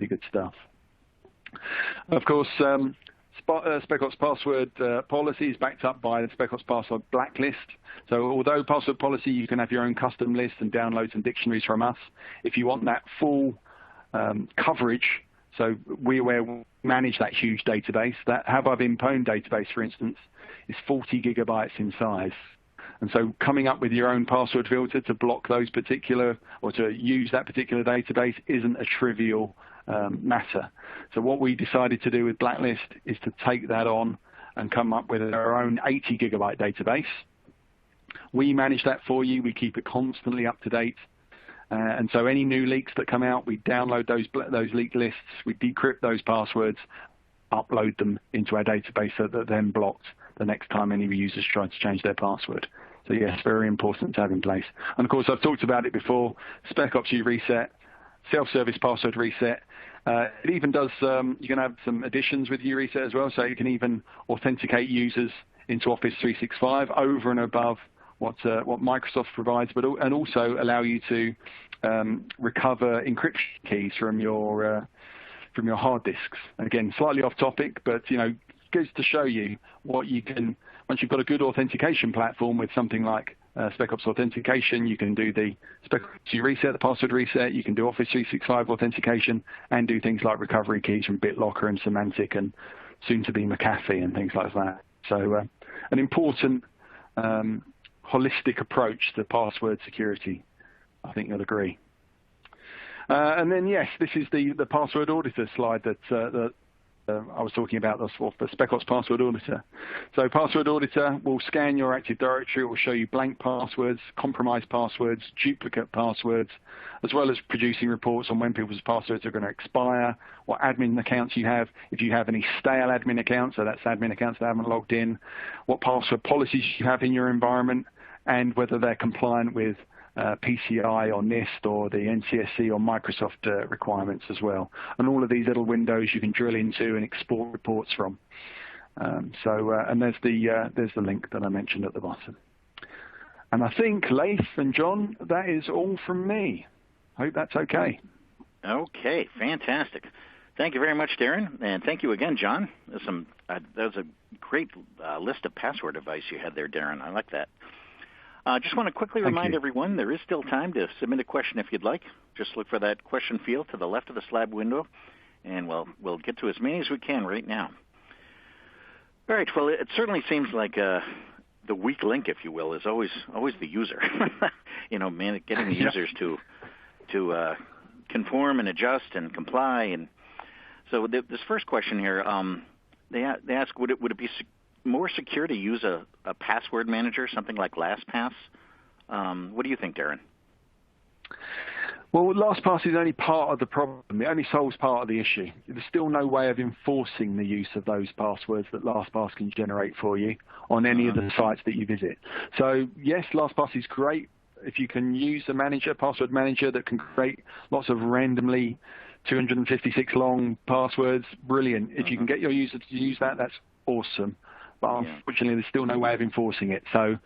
Speaker 3: good stuff. Of course, Specops password policy is backed up by the Specops password blacklist. So although password policy, you can have your own custom list and download some dictionaries from us. If you want that full coverage, so we manage that huge database. That Have I Been Pwned database, for instance, is 40 gigabytes in size. And so coming up with your own password filter to block those particular, or to use that particular database, isn't a trivial matter. So what we decided to do with Blacklist is to take that on and come up with our own 80 gigabyte database. We manage that for you. We keep it constantly up to date. And so any new leaks that come out, we download those leaked lists, we decrypt those passwords, upload them into our database so that they're then blocked the next time any users try to change their password. So yes, very important to have in place. And of course, I've talked about it before, Specops U-Reset, self-service password reset. It even does, you can have some additions with U-Reset as well, so you can even authenticate users into Office 365 over and above what Microsoft provides, and also allow you to recover encryption keys from your hard disks. Again, slightly off topic, but goes to show you what you can, once you've got a good authentication platform with something like Specops Authentication, you can do the Specops U-Reset, the password reset, you can do Office 365 authentication, and do things like recovery keys from BitLocker and Symantec and soon to be McAfee and things like that. So an important holistic approach to password security, I think you'll agree. And then yes, this is the password auditor slide that I was talking about, the Specops password auditor. So password auditor will scan your Active Directory. It will show you blank passwords, compromised passwords, duplicate passwords, as well as producing reports on when people's passwords are going to expire, what admin accounts you have, if you have any stale admin accounts, so that's admin accounts that haven't logged in, what password policies you have in your environment, and whether they're compliant with PCI or NIST or the NCSC or Microsoft requirements as well. And all of these little windows you can drill into and export reports from. And there's the link that I mentioned at the bottom. And I think, Leif and John, that is all from me. Hope that's okay.
Speaker 1: Okay, fantastic. Thank you very much, Darren, and thank you again, John. That was a great list of password advice you had there, Darren. I like that. Just want to quickly remind everyone there is still time to submit a question if you'd like. Just look for that question field to the left of the slide window And we'll get to as many as we can right now. All right. Well, it certainly seems like the weak link, if you will, is always the user. Getting the users to conform and adjust and comply. And so this first question here, they ask, would it be more secure to use a password manager, something like LastPass? What do you think, Darren?
Speaker 3: Well, LastPass is only part of the problem. It only solves part of the issue. There's still no way of enforcing the use of those passwords that LastPass can generate for you on any of the sites that you visit. So, yes, LastPass is great. If you can use a password manager that can create lots of randomly 256 long passwords, brilliant. If you can get your user to use that, that's awesome. But unfortunately, there's still no way of enforcing it. So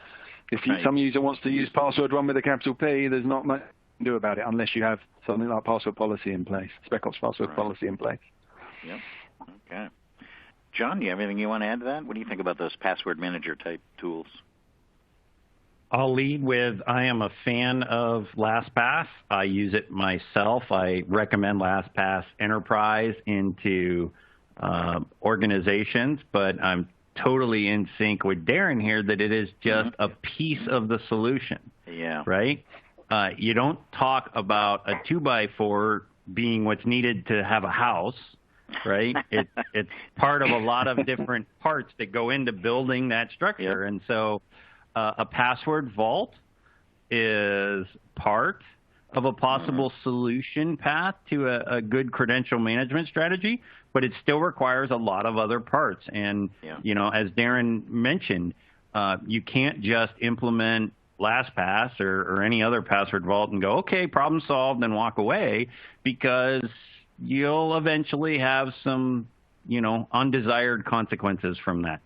Speaker 3: if some user wants to use password one with a capital P, there's not much do about it unless you have something like password policy in place, Specops password policy in place.
Speaker 1: Yep. Okay. John, do you have anything you want to add to that? What do you think about those password manager type tools?
Speaker 2: I'll lead with I am a fan of LastPass. I use it myself. I recommend LastPass Enterprise into organizations, but I'm totally in sync with Darren here that it is just a piece of the solution. Yeah. Right? You don't talk about a 2x4 being what's needed to have a house, right? It's part of a lot of different parts that go into building that structure. And so a password vault is part of a possible solution path to a good credential management strategy, but it still requires a lot of other parts. And, as Darren mentioned, you can't just implement LastPass or any other password vault and go, okay, problem solved, and walk away, because you'll eventually have some, undesired consequences from that.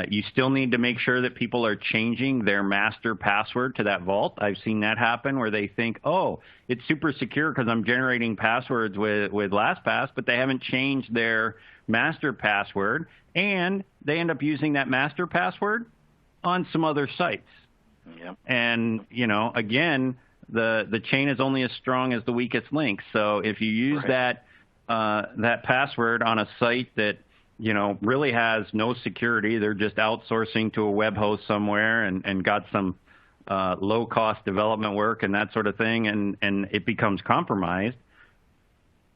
Speaker 2: You still need to make sure that people are changing their master password to that vault. I've seen that happen where they think, oh, it's super secure because I'm generating passwords with LastPass, but they haven't changed their master password, and they end up using that master password on some other sites. Yep. And, again, the chain is only as strong as the weakest link. So if you use that password on a site that, really has no security, they're just outsourcing to a web host somewhere and got some low-cost development work and that sort of thing, and it becomes compromised,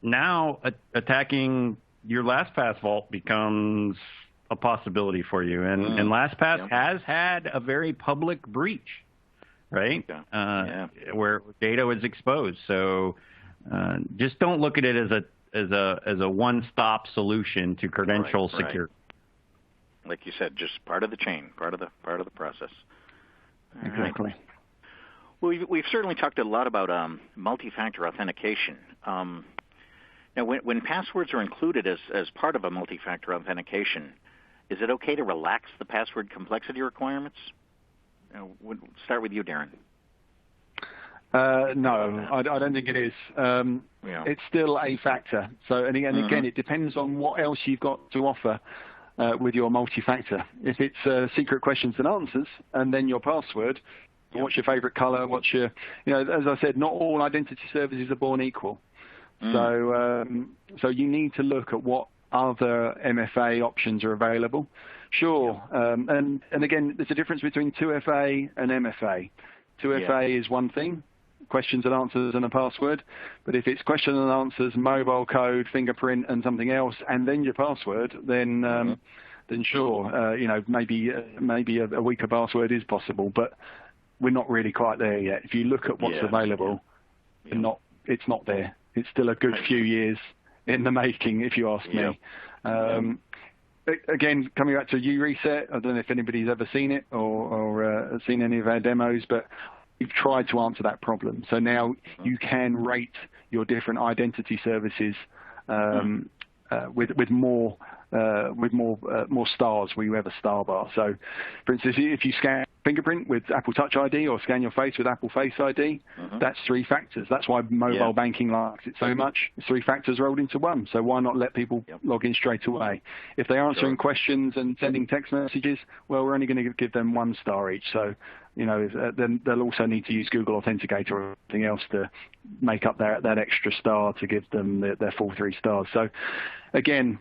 Speaker 2: now attacking your LastPass vault becomes a possibility for you. And LastPass has had a very public breach, right? Where data was exposed. So just don't look at it as a one-stop solution to credential security.
Speaker 1: Like you said, just part of the chain, part of the process.
Speaker 3: Exactly.
Speaker 1: Right. Well, we've certainly talked a lot about multi-factor authentication. Now, when passwords are included as part of a multi-factor authentication, is it okay to relax the password complexity requirements? We'll start with you, Darren.
Speaker 3: No, I don't think it is. It's still a factor. So, and again, it depends on what else you've got to offer with your multi-factor. If it's secret questions and answers, and then your password, what's your favorite color? What's your, as I said, not all identity services are born equal. So you need to look at what other MFA options are available. Sure, and again, there's a difference between 2FA and MFA. 2FA is one thing, questions and answers and a password. But if it's question and answers, mobile code, fingerprint, and something else, and then your password, then sure, maybe a weaker password is possible. But we're not really quite there yet. If you look at what's available, it's not there. It's still a good few years in the making, if you ask me. Again, coming back to U-Reset, I don't know if anybody's ever seen it or seen any of our demos, but we've tried to answer that problem. So now you can rate your different identity services with more stars. We have a star bar. So, for instance, if you scan fingerprint with Apple Touch ID or scan your face with Apple Face ID, that's 3 factors. That's why mobile banking likes it so much. It's 3 factors rolled into one. So why not let people log in straight away? If they're answering questions and sending text messages, well, we're only going to give them 1 star each. So, then they'll also need to use Google Authenticator or anything else to make up that extra star to give them their full 3 stars. So, again,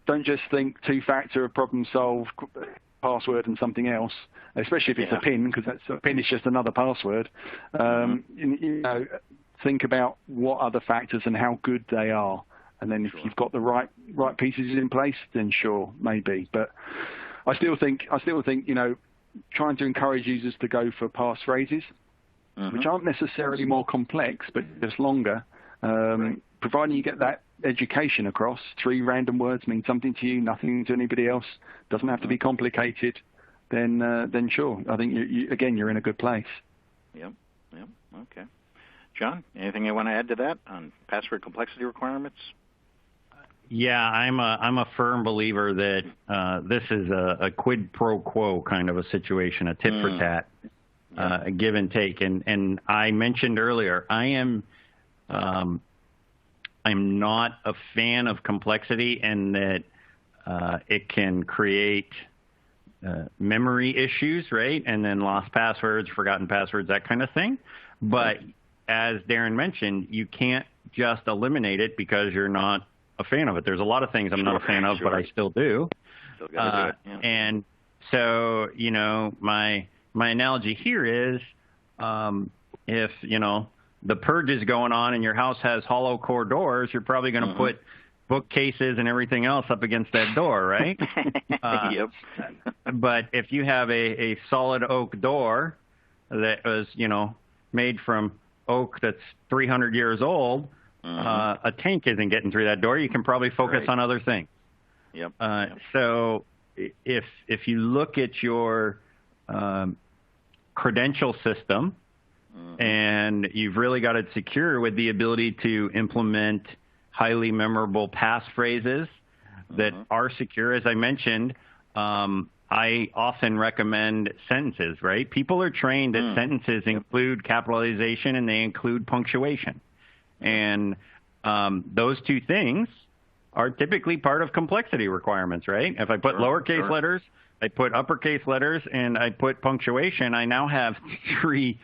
Speaker 3: don't just think 2-factor, problem solved, password and something else, especially if it's a PIN, because a PIN is just another password. Think about what other factors and how good they are. And then if you've got the right pieces in place, then sure, maybe. But I still think, trying to encourage users to go for passphrases, which aren't necessarily more complex, but just longer, providing you get that education across. 3 random words mean something to you, nothing to anybody else, doesn't have to be complicated, then sure. I think, you're in a good place.
Speaker 1: Yep, okay. John, anything you want to add to that on password complexity requirements?
Speaker 2: Yeah, I'm a firm believer that this is a quid pro quo kind of a situation, a tit for tat, a give and take. And I mentioned earlier, I'm not a fan of complexity, and that it can create memory issues, right? And then lost passwords, forgotten passwords, that kind of thing. But as Darren mentioned, you can't just eliminate it because you're not a fan of it. There's a lot of things I'm not a fan of, but I still do.
Speaker 1: Still gotta do it.
Speaker 2: And so, my analogy here is, if, the purge is going on and your house has hollow core doors, you're probably going to put bookcases and everything else up against that door, right?
Speaker 1: Yep.
Speaker 2: But if you have a solid oak door that was, made from oak that's 300 years old, a tank isn't getting through that door. You can probably focus on other things.
Speaker 1: Yep.
Speaker 2: So if you look at your credential system and you've really got it secure with the ability to implement highly memorable passphrases that are secure, as I mentioned, I often recommend sentences, right? People are trained that sentences include capitalization and they include punctuation. And those 2 things are typically part of complexity requirements, right? If I put lowercase letters, I put uppercase letters, and I put punctuation, I now have three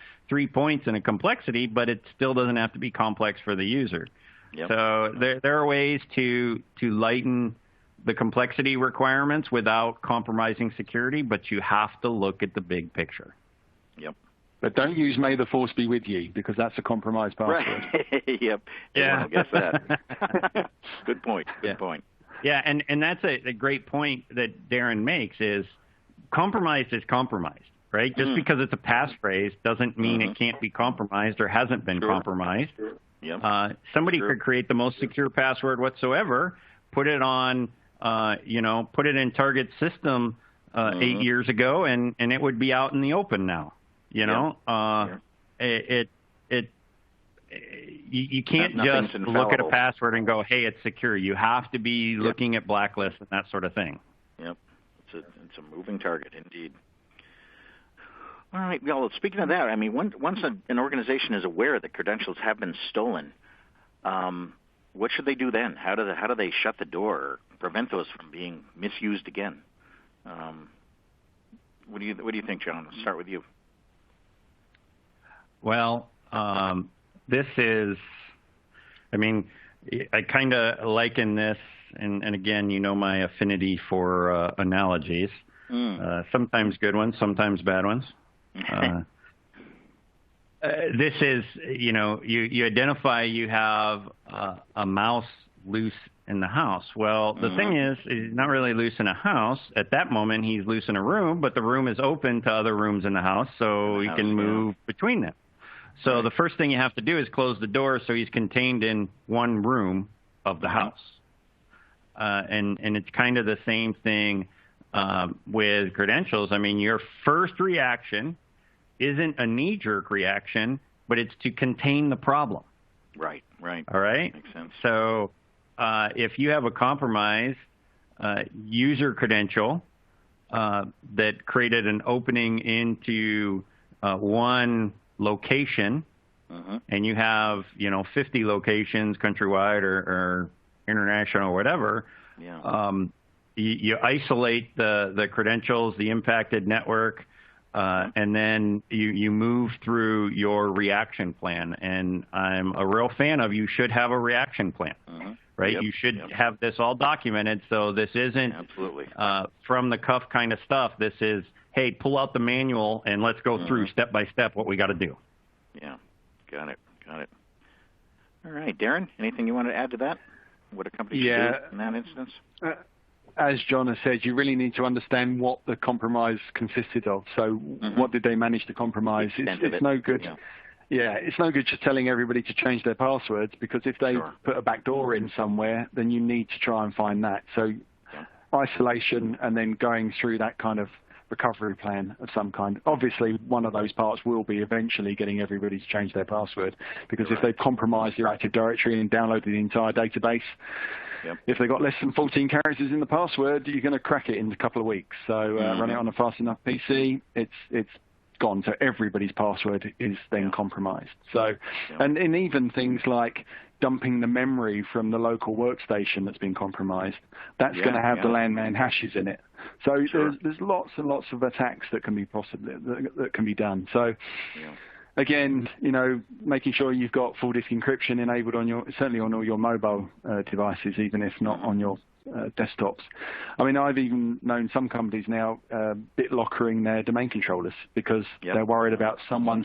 Speaker 2: points in a complexity, but it still doesn't have to be complex for the user. Yep. So there are ways to lighten the complexity requirements without compromising security, but you have to look at the big picture.
Speaker 1: Yep.
Speaker 3: But don't use "May the Force be with you," because that's a compromised password.
Speaker 1: Right. Yep.
Speaker 2: Yeah.
Speaker 1: I guess that. Good point. Good point.
Speaker 2: Yeah, and that's a great point that Darren makes, is compromised is compromised, right? Just because it's a passphrase doesn't mean it can't be compromised or hasn't been compromised. Yep. Somebody could create the most secure password whatsoever, put it on, put it in target system 8 years ago, and it would be out in the open now. You can't just look at a password and go, hey, it's secure. You have to be looking at blacklists and that sort of thing.
Speaker 1: Yep. It's a moving target, indeed. All right. Well, speaking of that, I mean, once an organization is aware that credentials have been stolen, what should they do then? How do they shut the door or prevent those from being misused again? What do you think, John? Let's start with you.
Speaker 2: Well, this is, I kind of liken this, and again, my affinity for analogies, sometimes good ones, sometimes bad ones. This is, you identify you have a mouse loose in the house. Well, the thing is, he's not really loose in a house. At that moment, he's loose in a room, but the room is open to other rooms in the house, so he can move between them. So the first thing you have to do is close the door so he's contained in one room of the house. And it's kind of the same thing with credentials. I mean, your first reaction isn't a knee-jerk reaction, but it's to contain the problem.
Speaker 1: Right.
Speaker 2: All right?
Speaker 1: Makes sense.
Speaker 2: So if you have a compromised user credential, that created an opening into one location, and you have 50 locations countrywide or international or whatever. You isolate the credentials, the impacted network, and then you move through your reaction plan. And I'm a real fan of you should have a reaction plan, right? You should have this all documented, so this isn't from the cuff kind of stuff. This is, hey, pull out the manual and let's go through step by step what we got to do.
Speaker 1: Yeah, got it. All right, Darren, anything you want to add to that? What a company should do in that instance?
Speaker 3: As John has said, you really need to understand what the compromise consisted of. So what did they manage to compromise? It's no good. It's no good just telling everybody to change their passwords, because if they put a backdoor in somewhere, then you need to try and find that. So isolation and then going through that kind of recovery plan of some kind. Obviously, one of those parts will be eventually getting everybody to change their password, because if they've compromised your Active Directory and downloaded the entire database, if they've got less than 14 characters in the password, you're going to crack it in a couple of weeks. So run it on a fast enough PC, it's gone. So everybody's password is then compromised. So, and even things like dumping the memory from the local workstation that's been compromised, that's going to have the landman hashes in it. So there's lots and lots of attacks that can be that can be done. So again, making sure you've got full disk encryption enabled on certainly on all your mobile devices, even if not on your desktops. I mean, I've even known some companies now BitLockering their domain controllers because they're worried about someone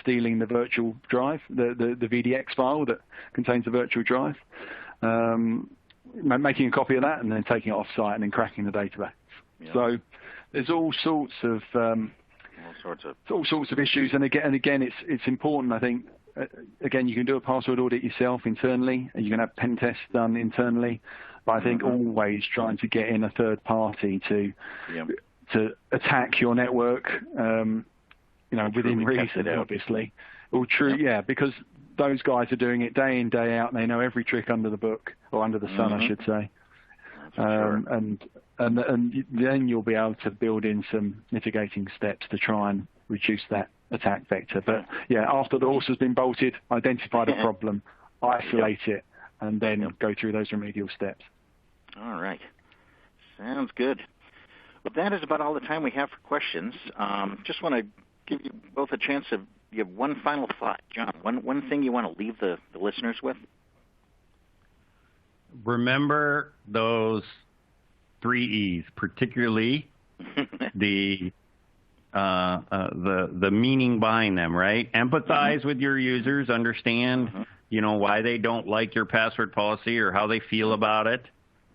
Speaker 3: stealing the virtual drive, the VDX file that contains the virtual drive, making a copy of that and then taking it off-site and then cracking the database. So there's all sorts of issues, and again, it's important. I think again, you can do a password audit yourself internally, and you can have pen tests done internally. But I think always trying to get in a third party to attack your network, within reason, obviously. Well, true, because those guys are doing it day in, day out, and they know every trick under the book, or under the sun, I should say. And then you'll be able to build in some mitigating steps to try and reduce that attack vector. But after the horse has been bolted, identify the problem, isolate it, and then go through those remedial steps.
Speaker 1: All right. Sounds good. Well, that is about all the time we have for questions. Just want to give you both a chance to give one final thought. John, one thing you want to leave the listeners with?
Speaker 2: Remember those 3 E's, particularly the meaning behind them, right? Empathize with your users, understand, why they don't like your password policy or how they feel about it,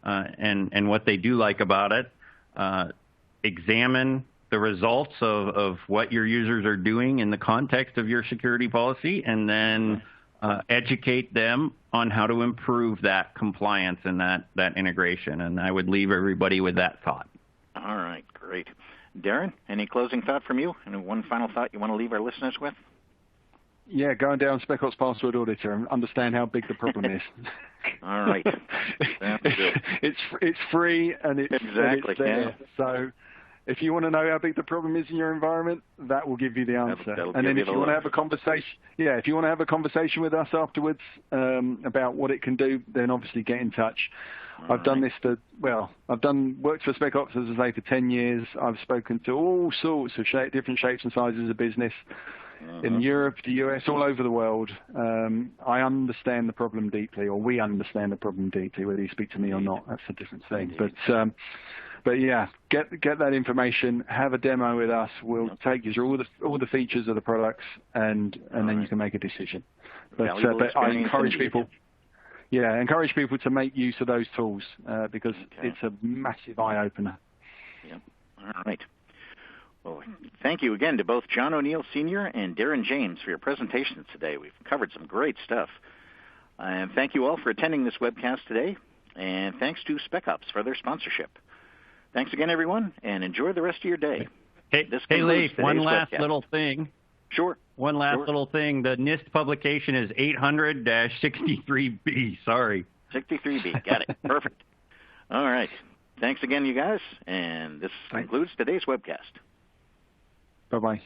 Speaker 2: and what they do like about it. Examine the results of what your users are doing in the context of your security policy, and then educate them on how to improve that compliance and that integration. And I would leave everybody with that thought.
Speaker 1: All right, great. Darren, any closing thought from you? And one final thought you want to leave our listeners with?
Speaker 3: Yeah, go down Specops Password Auditor and understand how big the problem is.
Speaker 1: All right. Sounds good.
Speaker 3: It's free and it's there. So if you want to know how big the problem is in your environment, that will give you the answer. And then if you want to have a conversation, if you want to have a conversation with us afterwards about what it can do, then obviously get in touch. I've done this worked for Specops, as I say, for 10 years. I've spoken to all sorts of different shapes and sizes of business in Europe, the US, all over the world. I understand the problem deeply, or we understand the problem deeply, whether you speak to me or not. That's a different thing. But yeah, get that information, have a demo with us. We'll take you through all the features of the products, and then you can make a decision. But I encourage people. Yeah, encourage people to make use of those tools because it's a massive eye-opener.
Speaker 1: Yeah. All right. Well, thank you again to both John O'Neill Sr. and Darren James for your presentations today. We've covered some great stuff. And thank you all for attending this webcast today. And thanks to Specops for their sponsorship. Thanks again, everyone, and enjoy the rest of your day.
Speaker 2: Hey Leif, one last little thing.
Speaker 1: Sure.
Speaker 2: One last little thing. The NIST publication is 800-63B. Sorry.
Speaker 1: 63B. Got it. Perfect. All right. Thanks again, you guys, and this concludes today's webcast.
Speaker 3: Bye-bye.